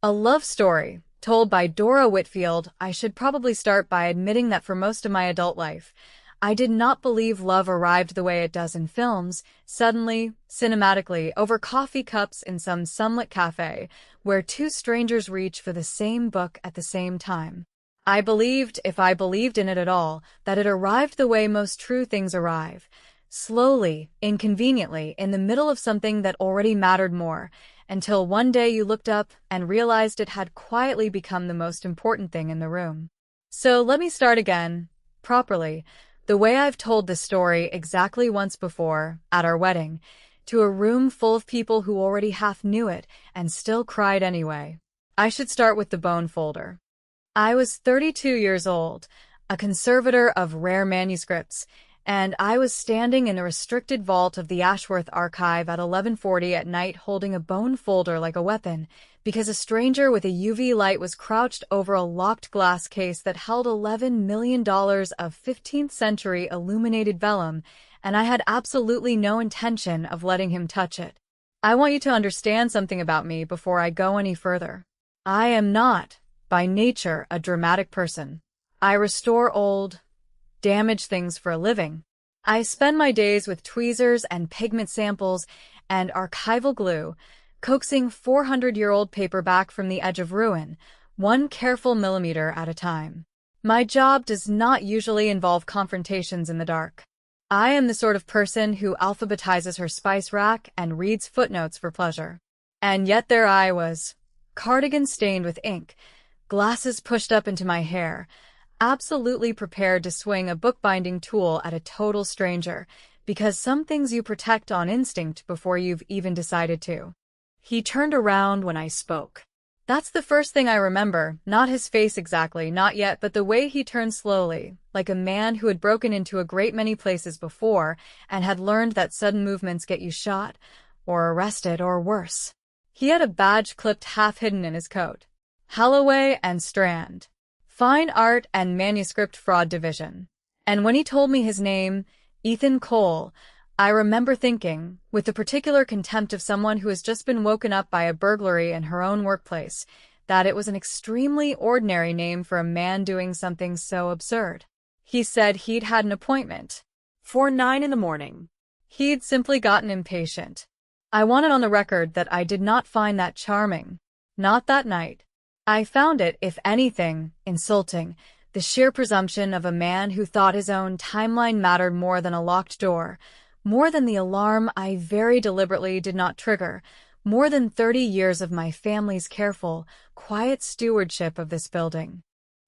A love story, told by Dora Whitfield. I should probably start by admitting that for most of my adult life, I did not believe love arrived the way it does in films, suddenly, cinematically, over coffee cups in some sunlit cafe, where two strangers reach for the same book at the same time. I believed, if I believed in it at all, that it arrived the way most true things arrive. Slowly, inconveniently, in the middle of something that already mattered more, until one day you looked up and realized it had quietly become the most important thing in the room. So let me start again, properly, the way I've told this story exactly once before, at our wedding, to a room full of people who already half knew it and still cried anyway. I should start with the bone folder. I was 32 years old, a conservator of rare manuscripts, and I was standing in the restricted vault of the Ashworth archive at 11:40 at night holding a bone folder like a weapon, because a stranger with a UV light was crouched over a locked glass case that held $11 million of 15th century illuminated vellum, and I had absolutely no intention of letting him touch it. I want you to understand something about me before I go any further. I am not, by nature, a dramatic person. I restore old, damaged things for a living. I spend my days with tweezers and pigment samples and archival glue, coaxing 400-year-old paper back from the edge of ruin, one careful millimeter at a time. My job does not usually involve confrontations in the dark. I am the sort of person who alphabetizes her spice rack and reads footnotes for pleasure. And yet there I was, cardigan stained with ink, glasses pushed up into my hair, absolutely prepared to swing a bookbinding tool at a total stranger, because some things you protect on instinct before you've even decided to. He turned around when I spoke. That's the first thing I remember, not his face exactly, not yet, but the way he turned slowly, like a man who had broken into a great many places before and had learned that sudden movements get you shot, or arrested, or worse. He had a badge clipped half hidden in his coat. Holloway and Strand. Fine Art and Manuscript Fraud Division. And when he told me his name, Ethan Cole, I remember thinking, with the particular contempt of someone who has just been woken up by a burglary in her own workplace, that it was an extremely ordinary name for a man doing something so absurd. He said he'd had an appointment for 9 in the morning. He'd simply gotten impatient. I wanted on the record that I did not find that charming. Not that night. I found it, if anything, insulting, the sheer presumption of a man who thought his own timeline mattered more than a locked door, more than the alarm I very deliberately did not trigger, more than 30 years of my family's careful, quiet stewardship of this building.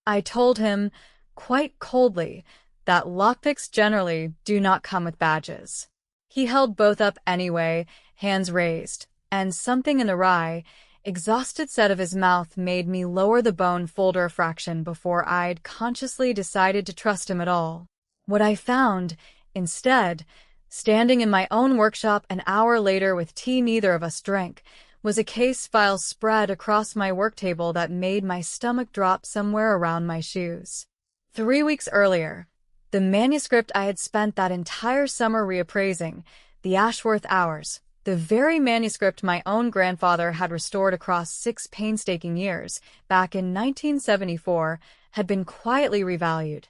I told him, quite coldly, that lockpicks generally do not come with badges. He held both up anyway, hands raised, and something in the wry, exhausted set of his mouth made me lower the bone folder a fraction before I'd consciously decided to trust him at all. What I found, instead, standing in my own workshop an hour later with tea neither of us drank, was a case file spread across my work table that made my stomach drop somewhere around my shoes. 3 weeks earlier, the manuscript I had spent that entire summer reappraising, the Ashworth Hours, the very manuscript my own grandfather had restored across 6 painstaking years, back in 1974, had been quietly revalued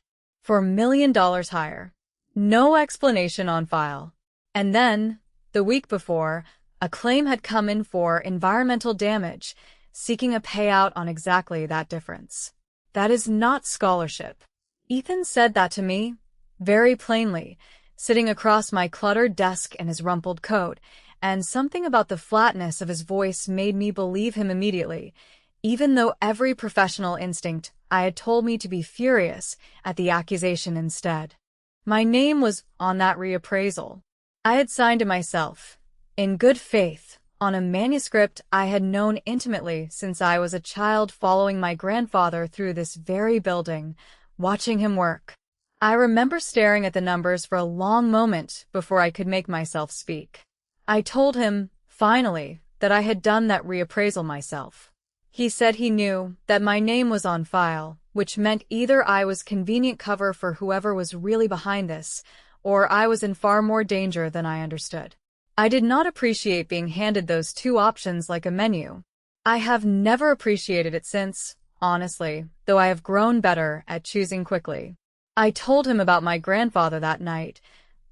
for $1 million higher. No explanation on file. And then, the week before, a claim had come in for environmental damage, seeking a payout on exactly that difference. That is not scholarship. Ethan said that to me, very plainly, sitting across my cluttered desk in his rumpled coat, and something about the flatness of his voice made me believe him immediately, even though every professional instinct I had told me to be furious at the accusation instead. My name was on that reappraisal. I had signed to myself, in good faith, on a manuscript I had known intimately since I was a child, following my grandfather through this very building, watching him work. I remember staring at the numbers for a long moment before I could make myself speak. I told him, finally, that I had done that reappraisal myself. He said he knew that my name was on file, which meant either I was convenient cover for whoever was really behind this, or I was in far more danger than I understood. I did not appreciate being handed those two options like a menu. I have never appreciated it since, honestly, though I have grown better at choosing quickly. I told him about my grandfather that night,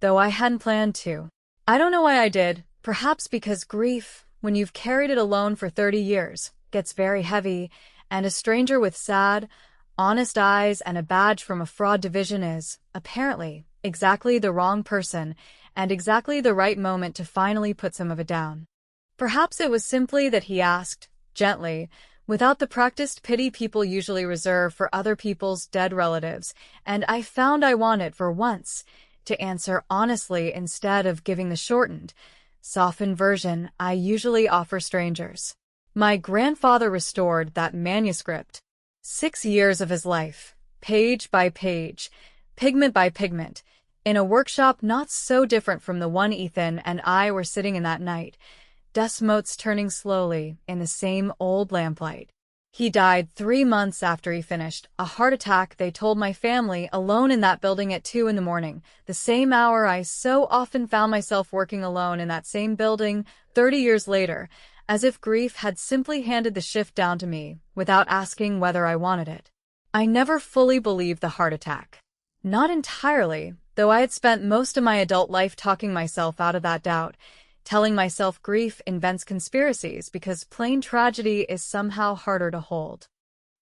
though I hadn't planned to. I don't know why I did, perhaps because grief, when you've carried it alone for 30 years, gets very heavy, and a stranger with sad, honest eyes and a badge from a fraud division is, apparently, exactly the wrong person and exactly the right moment to finally put some of it down. Perhaps it was simply that he asked, gently, without the practiced pity people usually reserve for other people's dead relatives, and I found I wanted, for once, to answer honestly instead of giving the shortened, softened version I usually offer strangers. My grandfather restored that manuscript. 6 years of his life, page by page, pigment by pigment, in a workshop not so different from the one Ethan and I were sitting in that night, dust motes turning slowly in the same old lamplight. He died 3 months after he finished, a heart attack, they told my family, alone in that building at 2 in the morning, the same hour I so often found myself working alone in that same building 30 years later, as if grief had simply handed the shift down to me, without asking whether I wanted it. I never fully believed the heart attack. Not entirely, though I had spent most of my adult life talking myself out of that doubt, telling myself grief invents conspiracies because plain tragedy is somehow harder to hold.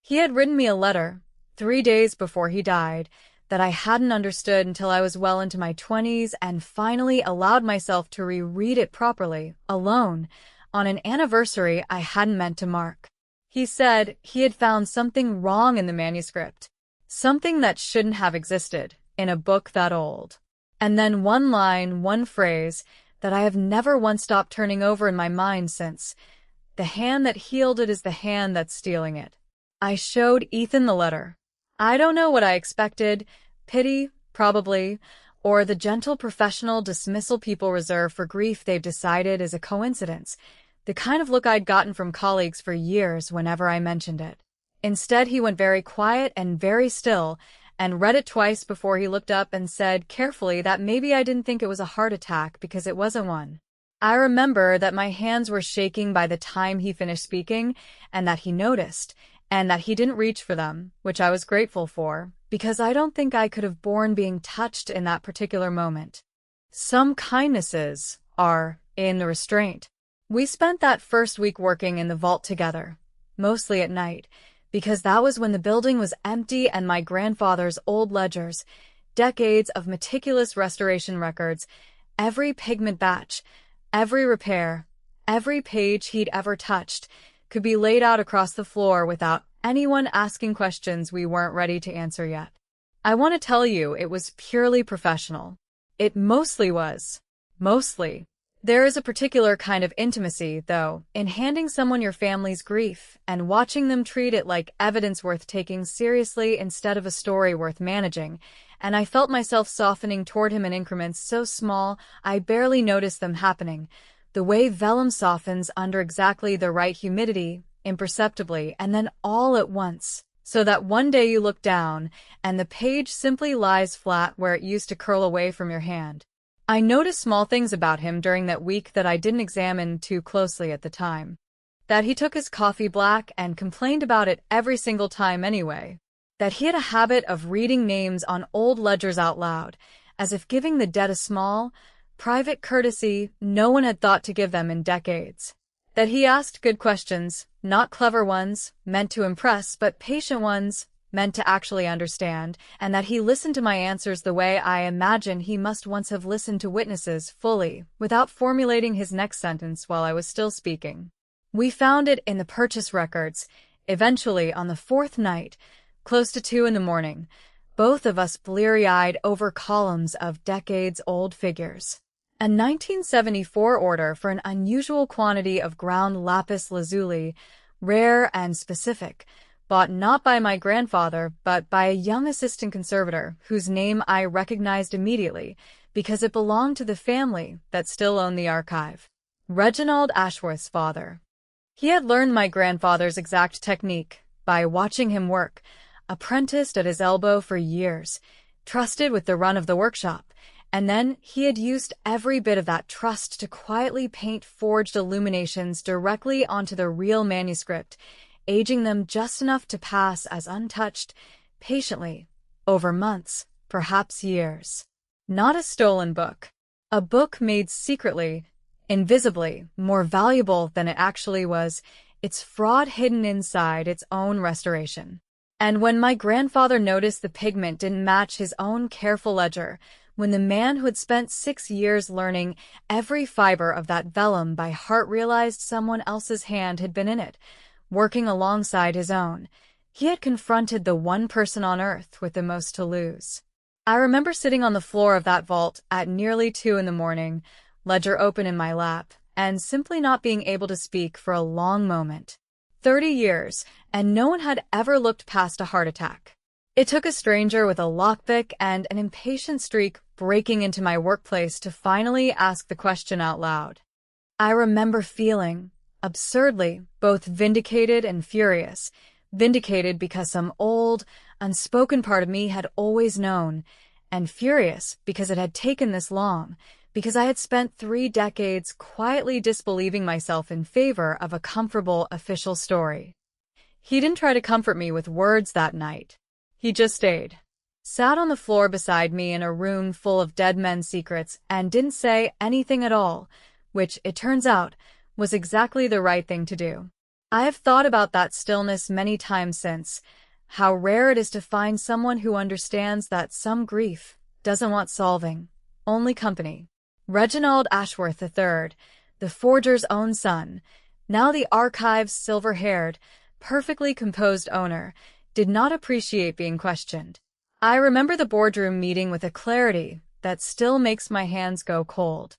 He had written me a letter, 3 days before he died, that I hadn't understood until I was well into my 20s and finally allowed myself to reread it properly, alone, on an anniversary I hadn't meant to mark. He said he had found something wrong in the manuscript, something that shouldn't have existed in a book that old. And then one line, one phrase, that I have never once stopped turning over in my mind since. The hand that healed it is the hand that's stealing it. I showed Ethan the letter. I don't know what I expected, pity, probably, or the gentle professional dismissal people reserve for grief they've decided is a coincidence, the kind of look I'd gotten from colleagues for years whenever I mentioned it. Instead, he went very quiet and very still, and read it twice before he looked up and said carefully that maybe I didn't think it was a heart attack because it wasn't one. I remember that my hands were shaking by the time he finished speaking, and that he noticed, and that he didn't reach for them, which I was grateful for, because I don't think I could have borne being touched in that particular moment. Some kindnesses are in the restraint. We spent that first week working in the vault together, mostly at night, because that was when the building was empty and my grandfather's old ledgers, decades of meticulous restoration records, every pigment batch, every repair, every page he'd ever touched, could be laid out across the floor without anyone asking questions we weren't ready to answer yet. I want to tell you it was purely professional. It mostly was. Mostly. There is a particular kind of intimacy, though, in handing someone your family's grief and watching them treat it like evidence worth taking seriously instead of a story worth managing, and I felt myself softening toward him in increments so small I barely noticed them happening, the way vellum softens under exactly the right humidity, imperceptibly, and then all at once, so that one day you look down and the page simply lies flat where it used to curl away from your hand. I noticed small things about him during that week that I didn't examine too closely at the time. That he took his coffee black and complained about it every single time anyway. That he had a habit of reading names on old ledgers out loud, as if giving the dead a small, private courtesy no one had thought to give them in decades. That he asked good questions, not clever ones, meant to impress, but patient ones, meant to actually understand, and that he listened to my answers the way I imagine he must once have listened to witnesses fully, without formulating his next sentence while I was still speaking. We found it in the purchase records, eventually on the 4th night, close to 2 in the morning, both of us bleary-eyed over columns of decades-old figures. A 1974 order for an unusual quantity of ground lapis lazuli, rare and specific, bought not by my grandfather, but by a young assistant conservator whose name I recognized immediately because it belonged to the family that still owned the archive. Reginald Ashworth's father. He had learned my grandfather's exact technique by watching him work, apprenticed at his elbow for years, trusted with the run of the workshop, And then he had used every bit of that trust to quietly paint forged illuminations directly onto the real manuscript, aging them just enough to pass as untouched, patiently, over months, perhaps years. Not a stolen book. A book made secretly, invisibly, more valuable than it actually was, its fraud hidden inside its own restoration. And when my grandfather noticed the pigment didn't match his own careful ledger, when the man who had spent 6 years learning every fiber of that vellum by heart realized someone else's hand had been in it, working alongside his own, he had confronted the one person on earth with the most to lose. I remember sitting on the floor of that vault at nearly 2 a.m, ledger open in my lap, and simply not being able to speak for a long moment. 30 years, and no one had ever looked past a heart attack. It took a stranger with a lockpick and an impatient streak breaking into my workplace to finally ask the question out loud. I remember feeling, absurdly, both vindicated and furious. Vindicated because some old, unspoken part of me had always known, and furious because it had taken this long, because I had spent 3 decades quietly disbelieving myself in favor of a comfortable official story. He didn't try to comfort me with words that night. He just stayed. Sat on the floor beside me in a room full of dead men's secrets and didn't say anything at all, which, it turns out, was exactly the right thing to do. I have thought about that stillness many times since, how rare it is to find someone who understands that some grief doesn't want solving, only company. Reginald Ashworth III, the forger's own son, now the archive's silver-haired, perfectly composed owner, did not appreciate being questioned. I remember the boardroom meeting with a clarity that still makes my hands go cold.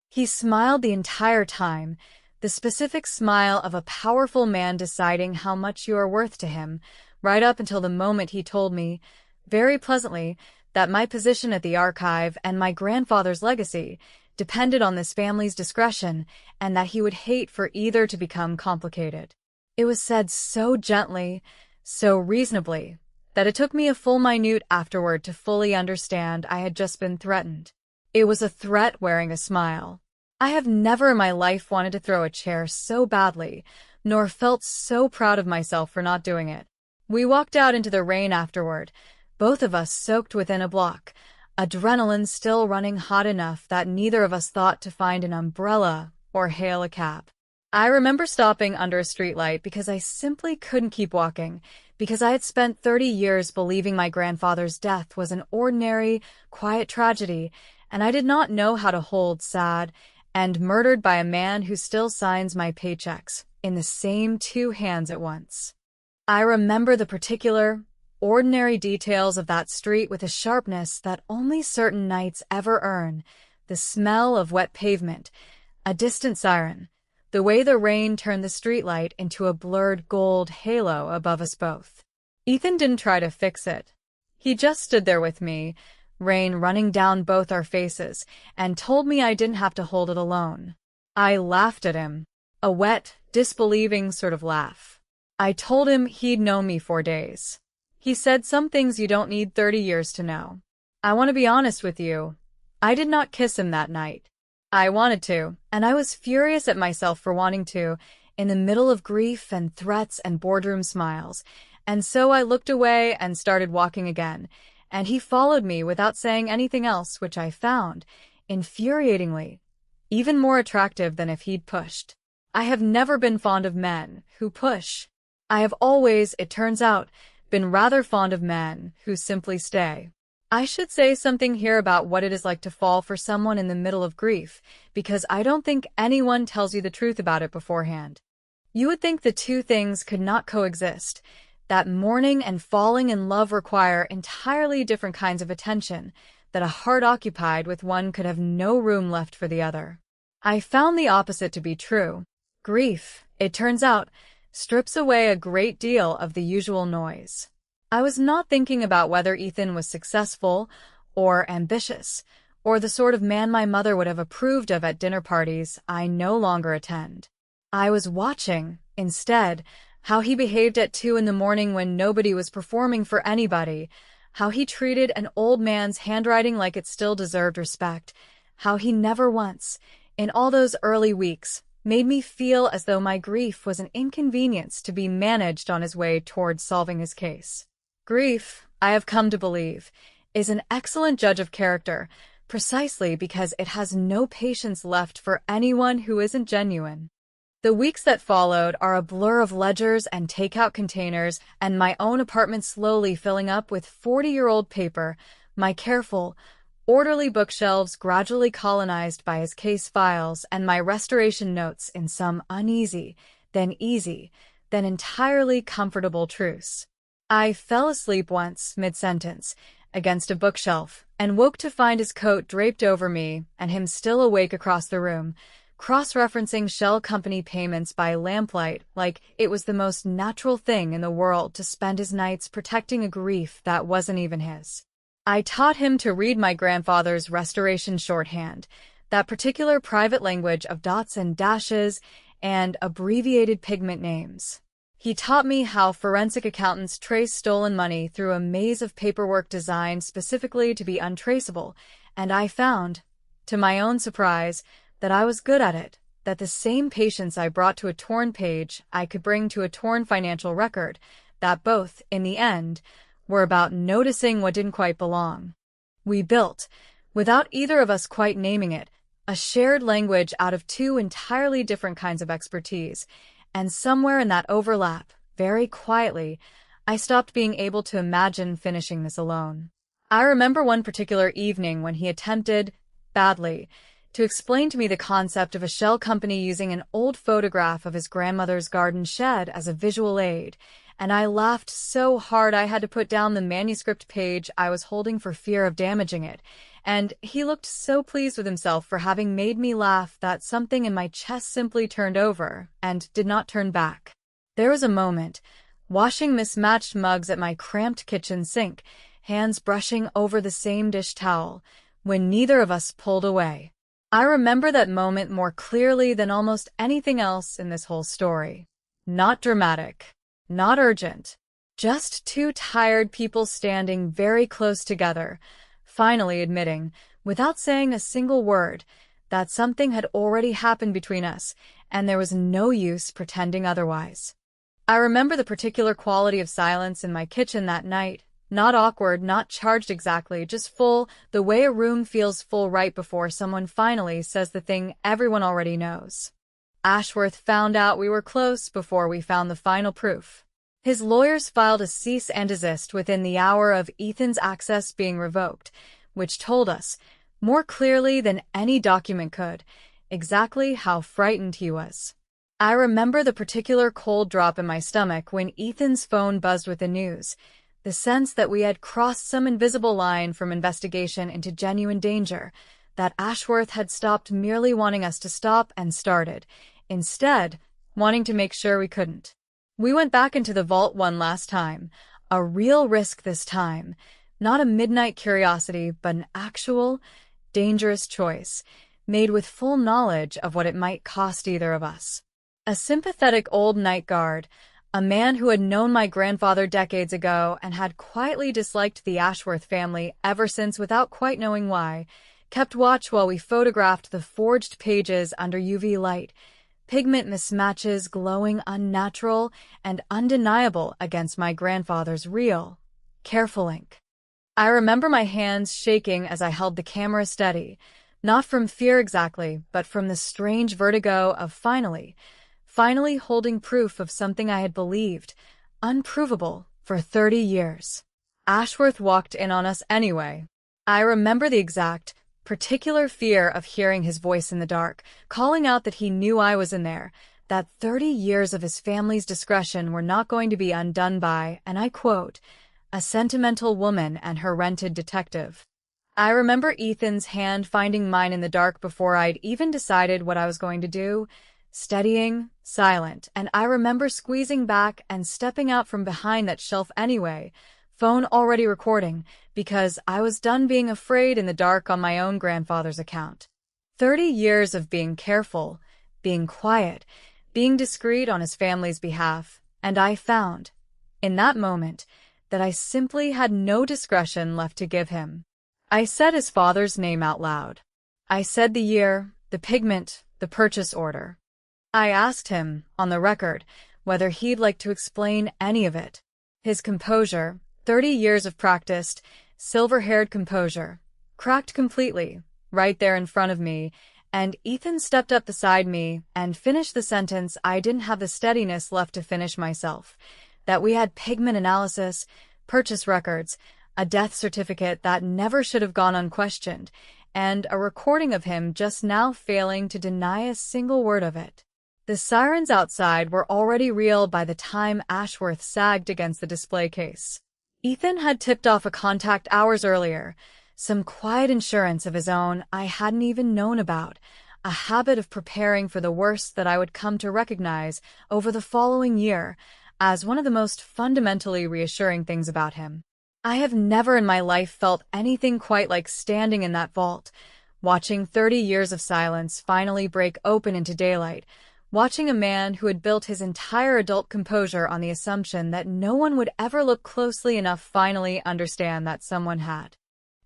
He smiled the entire time, the specific smile of a powerful man deciding how much you are worth to him, right up until the moment he told me, very pleasantly, that my position at the archive and my grandfather's legacy depended on this family's discretion and that he would hate for either to become complicated. It was said so gently, so reasonably, that it took me a full minute afterward to fully understand I had just been threatened. It was a threat wearing a smile. I have never in my life wanted to throw a chair so badly, nor felt so proud of myself for not doing it. We walked out into the rain afterward, both of us soaked within a block, adrenaline still running hot enough that neither of us thought to find an umbrella or hail a cab. I remember stopping under a streetlight because I simply couldn't keep walking, because I had spent 30 years believing my grandfather's death was an ordinary, quiet tragedy, and I did not know how to hold sad and murdered by a man who still signs my paychecks in the same 2 hands at once. I remember the particular, ordinary details of that street with a sharpness that only certain nights ever earn, the smell of wet pavement, a distant siren, the way the rain turned the streetlight into a blurred gold halo above us both. Ethan didn't try to fix it. He just stood there with me, rain running down both our faces, and told me I didn't have to hold it alone. I laughed at him, a wet, disbelieving sort of laugh. I told him he'd known me for days. He said some things you don't need 30 years to know. I want to be honest with you. I did not kiss him that night. I wanted to, and I was furious at myself for wanting to, in the middle of grief and threats and boardroom smiles, and so I looked away and started walking again, and he followed me without saying anything else, which I found, infuriatingly, even more attractive than if he'd pushed. I have never been fond of men who push. I have always, it turns out, been rather fond of men who simply stay. I should say something here about what it is like to fall for someone in the middle of grief, because I don't think anyone tells you the truth about it beforehand. You would think the two things could not coexist, that mourning and falling in love require entirely different kinds of attention, that a heart occupied with one could have no room left for the other. I found the opposite to be true. Grief, it turns out, strips away a great deal of the usual noise. I was not thinking about whether Ethan was successful or ambitious, or the sort of man my mother would have approved of at dinner parties I no longer attend. I was watching, instead, how he behaved at 2 a.m. when nobody was performing for anybody, How he treated an old man's handwriting like it still deserved respect. How he never once, in all those early weeks, made me feel as though my grief was an inconvenience to be managed on his way towards solving his case. Grief, I have come to believe, is an excellent judge of character, precisely because it has no patience left for anyone who isn't genuine. The weeks that followed are a blur of ledgers and takeout containers and my own apartment slowly filling up with 40-year-old paper, my careful, orderly bookshelves gradually colonized by his case files and my restoration notes in some uneasy, then easy, then entirely comfortable truce. I fell asleep once, mid-sentence, against a bookshelf, and woke to find his coat draped over me and him still awake across the room, cross-referencing shell company payments by lamplight like it was the most natural thing in the world to spend his nights protecting a grief that wasn't even his. I taught him to read my grandfather's restoration shorthand, that particular private language of dots and dashes and abbreviated pigment names. He taught me how forensic accountants trace stolen money through a maze of paperwork designed specifically to be untraceable, and I found, to my own surprise, that I was good at it, that the same patience I brought to a torn page I could bring to a torn financial record, that both, in the end, were about noticing what didn't quite belong. We built, without either of us quite naming it, a shared language out of two entirely different kinds of expertise, and somewhere in that overlap, very quietly, I stopped being able to imagine finishing this alone. I remember one particular evening when he attempted, badly, to explain to me the concept of a shell company using an old photograph of his grandmother's garden shed as a visual aid, and I laughed so hard I had to put down the manuscript page I was holding for fear of damaging it, and he looked so pleased with himself for having made me laugh that something in my chest simply turned over and did not turn back. There was a moment, washing mismatched mugs at my cramped kitchen sink, hands brushing over the same dish towel, when neither of us pulled away. I remember that moment more clearly than almost anything else in this whole story. Not dramatic, not urgent, just two tired people standing very close together, finally admitting, without saying a single word, that something had already happened between us, and there was no use pretending otherwise. I remember the particular quality of silence in my kitchen that night. Not awkward, not charged exactly, just full, the way a room feels full right before someone finally says the thing everyone already knows. Ashworth found out we were close before we found the final proof. His lawyers filed a cease and desist within the hour of Ethan's access being revoked, which told us, more clearly than any document could, exactly how frightened he was. I remember the particular cold drop in my stomach when Ethan's phone buzzed with the news, the sense that we had crossed some invisible line from investigation into genuine danger, that Ashworth had stopped merely wanting us to stop and started, instead, wanting to make sure we couldn't. We went back into the vault one last time, a real risk this time, not a midnight curiosity, but an actual, dangerous choice, made with full knowledge of what it might cost either of us. A sympathetic old night guard, a man who had known my grandfather decades ago and had quietly disliked the Ashworth family ever since without quite knowing why, kept watch while we photographed the forged pages under UV light, pigment mismatches glowing unnatural and undeniable against my grandfather's real, careful ink. I remember my hands shaking as I held the camera steady, not from fear exactly, but from the strange vertigo of finally holding proof of something I had believed, unprovable, for 30 years. Ashworth walked in on us anyway. I remember the exact, particular fear of hearing his voice in the dark, calling out that he knew I was in there, that 30 years of his family's discretion were not going to be undone by, and I quote, a sentimental woman and her rented detective. I remember Ethan's hand finding mine in the dark before I'd even decided what I was going to do, steadying, silent, and I remember squeezing back and stepping out from behind that shelf anyway, phone already recording, because I was done being afraid in the dark on my own grandfather's account. 30 years of being careful, being quiet, being discreet on his family's behalf, and I found, in that moment, that I simply had no discretion left to give him. I said his father's name out loud. I said the year, the pigment, the purchase order. I asked him, on the record, whether he'd like to explain any of it. His composure, 30 years of practiced, silver-haired composure, cracked completely, right there in front of me, and Ethan stepped up beside me and finished the sentence I didn't have the steadiness left to finish myself. That we had pigment analysis, purchase records, a death certificate that never should have gone unquestioned, and a recording of him just now failing to deny a single word of it. The sirens outside were already real by the time Ashworth sagged against the display case. Ethan had tipped off a contact hours earlier, some quiet insurance of his own I hadn't even known about, a habit of preparing for the worst that I would come to recognize over the following year as one of the most fundamentally reassuring things about him. I have never in my life felt anything quite like standing in that vault, watching 30 years of silence finally break open into daylight, watching a man who had built his entire adult composure on the assumption that no one would ever look closely enough finally understand that someone had.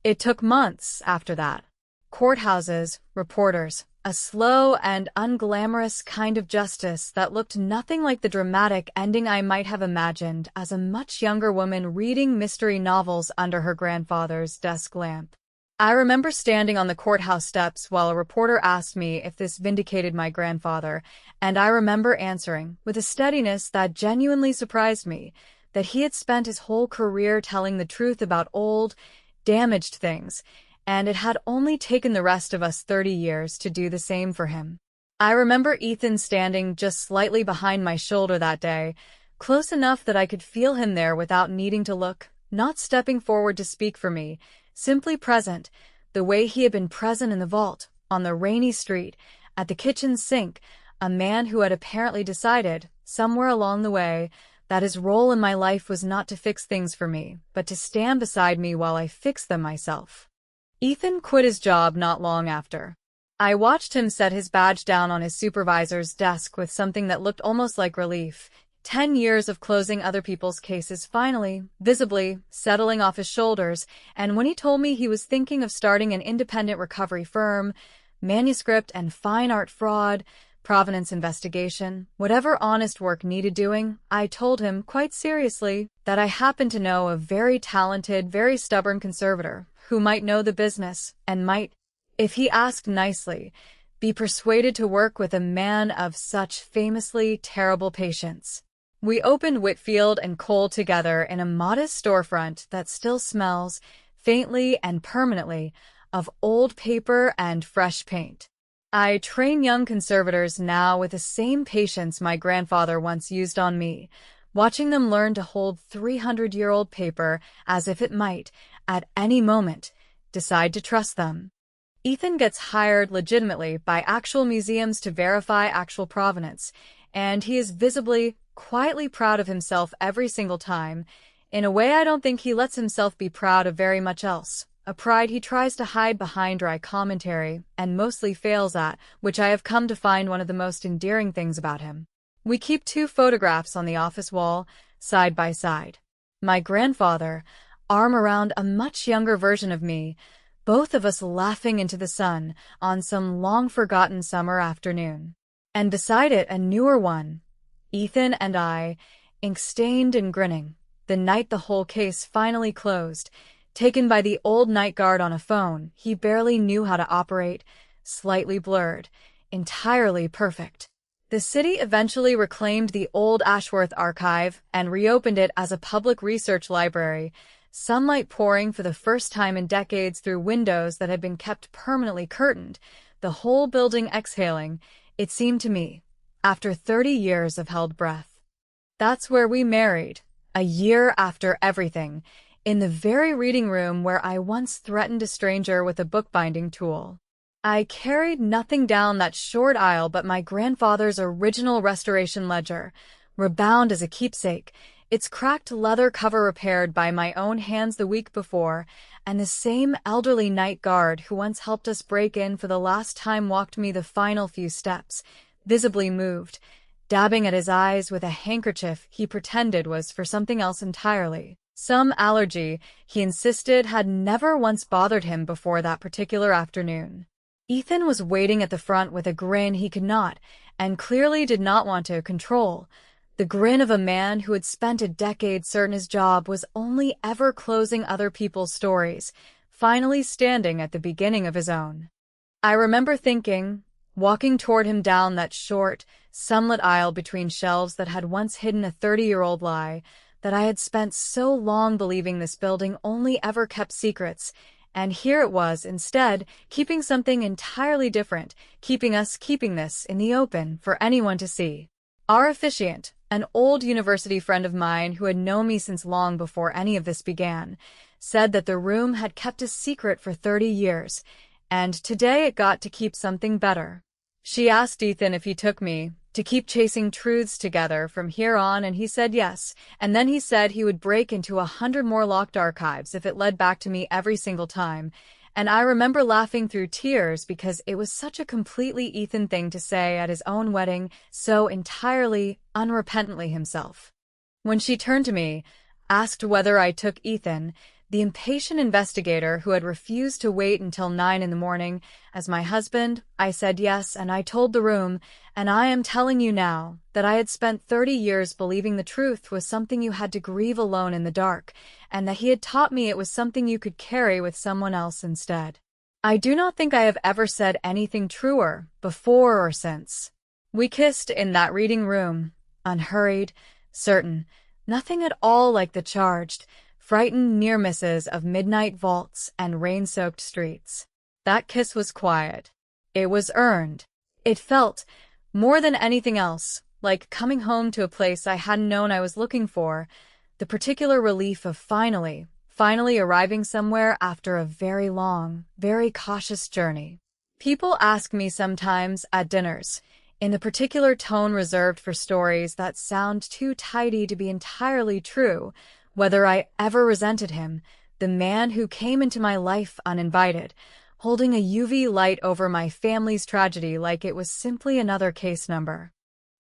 It took months after that. Courthouses, reporters, a slow and unglamorous kind of justice that looked nothing like the dramatic ending I might have imagined as a much younger woman reading mystery novels under her grandfather's desk lamp. I remember standing on the courthouse steps while a reporter asked me if this vindicated my grandfather, and I remember answering, with a steadiness that genuinely surprised me, that he had spent his whole career telling the truth about old, damaged things, and it had only taken the rest of us 30 years to do the same for him. I remember Ethan standing just slightly behind my shoulder that day, close enough that I could feel him there without needing to look, not stepping forward to speak for me, simply present, the way he had been present in the vault, on the rainy street, at the kitchen sink, a man who had apparently decided, somewhere along the way, that his role in my life was not to fix things for me, but to stand beside me while I fixed them myself. Ethan quit his job not long after. I watched him set his badge down on his supervisor's desk with something that looked almost like relief. 10 years of closing other people's cases finally, visibly, settling off his shoulders, and when he told me he was thinking of starting an independent recovery firm, manuscript and fine art fraud, provenance investigation, whatever honest work needed doing, I told him, quite seriously, that I happened to know a very talented, very stubborn conservator who might know the business and might, if he asked nicely, be persuaded to work with a man of such famously terrible patience. We opened Whitfield & Cole together in a modest storefront that still smells, faintly and permanently, of old paper and fresh paint. I train young conservators now with the same patience my grandfather once used on me, watching them learn to hold 300-year-old paper as if it might, at any moment, decide to trust them. Ethan gets hired legitimately by actual museums to verify actual provenance, and he is visibly, quietly proud of himself every single time, in a way I don't think he lets himself be proud of very much else, a pride he tries to hide behind dry commentary, and mostly fails at, which I have come to find one of the most endearing things about him. We keep 2 photographs on the office wall, side by side. My grandfather, arm around a much younger version of me, both of us laughing into the sun on some long-forgotten summer afternoon. And beside it a newer one, Ethan and I, ink-stained and grinning, the night the whole case finally closed, taken by the old night guard on a phone he barely knew how to operate, slightly blurred, entirely perfect. The city eventually reclaimed the old Ashworth archive and reopened it as a public research library, sunlight pouring for the first time in decades through windows that had been kept permanently curtained, the whole building exhaling, it seemed to me, after 30 years of held breath. That's where we married, a year after everything, in the very reading room where I once threatened a stranger with a bookbinding tool. I carried nothing down that short aisle but my grandfather's original restoration ledger, rebound as a keepsake, its cracked leather cover repaired by my own hands the week before, and the same elderly night guard who once helped us break in for the last time walked me the final few steps, visibly moved, dabbing at his eyes with a handkerchief he pretended was for something else entirely. Some allergy, he insisted, had never once bothered him before that particular afternoon. Ethan was waiting at the front with a grin he could not, and clearly did not want to control. The grin of a man who had spent a decade certain his job was only ever closing other people's stories, finally standing at the beginning of his own. I remember thinking, walking toward him down that short, sunlit aisle between shelves that had once hidden a 30-year-old lie, that I had spent so long believing this building only ever kept secrets, and here it was, instead, keeping something entirely different, keeping this in the open for anyone to see. Our officiant, an old university friend of mine who had known me since long before any of this began, said that the room had kept a secret for 30 years, and today it got to keep something better. She asked Ethan if he took me to keep chasing truths together from here on, and he said yes, and then he said he would break into 100 more locked archives if it led back to me every single time, and I remember laughing through tears because it was such a completely Ethan thing to say at his own wedding, so entirely, unrepentantly himself. When she turned to me, asked whether I took Ethan, the impatient investigator who had refused to wait until 9 in the morning, as my husband, I said yes, and I told the room, and I am telling you now, that I had spent 30 years believing the truth was something you had to grieve alone in the dark, and that he had taught me it was something you could carry with someone else instead. I do not think I have ever said anything truer, before or since. We kissed in that reading room, unhurried, certain, nothing at all like the charged, frightened near misses of midnight vaults and rain-soaked streets. That kiss was quiet. It was earned. It felt, more than anything else, like coming home to a place I hadn't known I was looking for, the particular relief of finally arriving somewhere after a very long, very cautious journey. People ask me sometimes at dinners, in the particular tone reserved for stories that sound too tidy to be entirely true, whether I ever resented him, the man who came into my life uninvited, holding a UV light over my family's tragedy like it was simply another case number.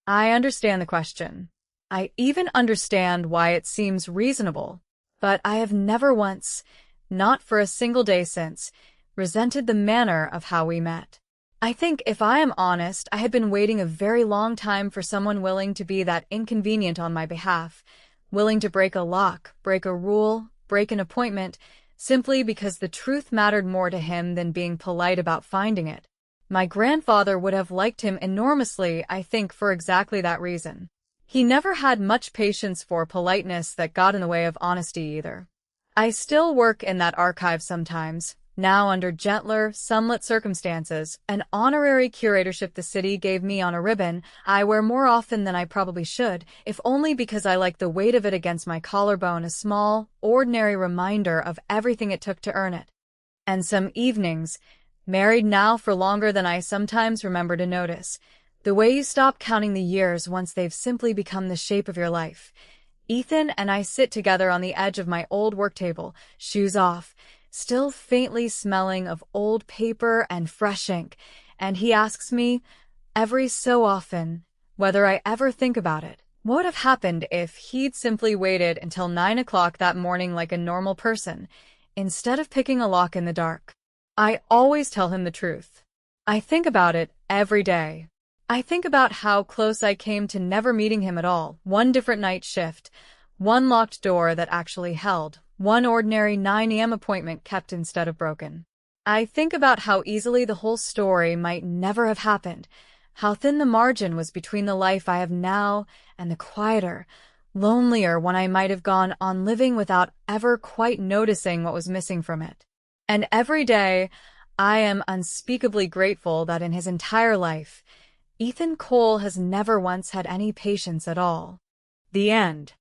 I understand the question. I even understand why it seems reasonable, but I have never once, not for a single day since, resented the manner of how we met. I think, if I am honest, I had been waiting a very long time for someone willing to be that inconvenient on my behalf, willing to break a lock, break a rule, break an appointment, simply because the truth mattered more to him than being polite about finding it. My grandfather would have liked him enormously, I think, for exactly that reason. He never had much patience for politeness that got in the way of honesty either. I still work in that archive sometimes, now under gentler, sunlit circumstances, an honorary curatorship the city gave me on a ribbon I wear more often than I probably should, if only because I like the weight of it against my collarbone, a small, ordinary reminder of everything it took to earn it. And some evenings, married now for longer than I sometimes remember to notice, the way you stop counting the years once they've simply become the shape of your life. Ethan and I sit together on the edge of my old work table, shoes off, still faintly smelling of old paper and fresh ink, and he asks me, every so often, whether I ever think about it. What would have happened if he'd simply waited until 9 o'clock that morning like a normal person, instead of picking a lock in the dark? I always tell him the truth. I think about it every day. I think about how close I came to never meeting him at all. One different night shift, one locked door that actually held, one ordinary 9 a.m. appointment kept instead of broken. I think about how easily the whole story might never have happened, how thin the margin was between the life I have now and the quieter, lonelier one I might have gone on living without ever quite noticing what was missing from it. And every day, I am unspeakably grateful that in his entire life, Ethan Cole has never once had any patience at all. The end.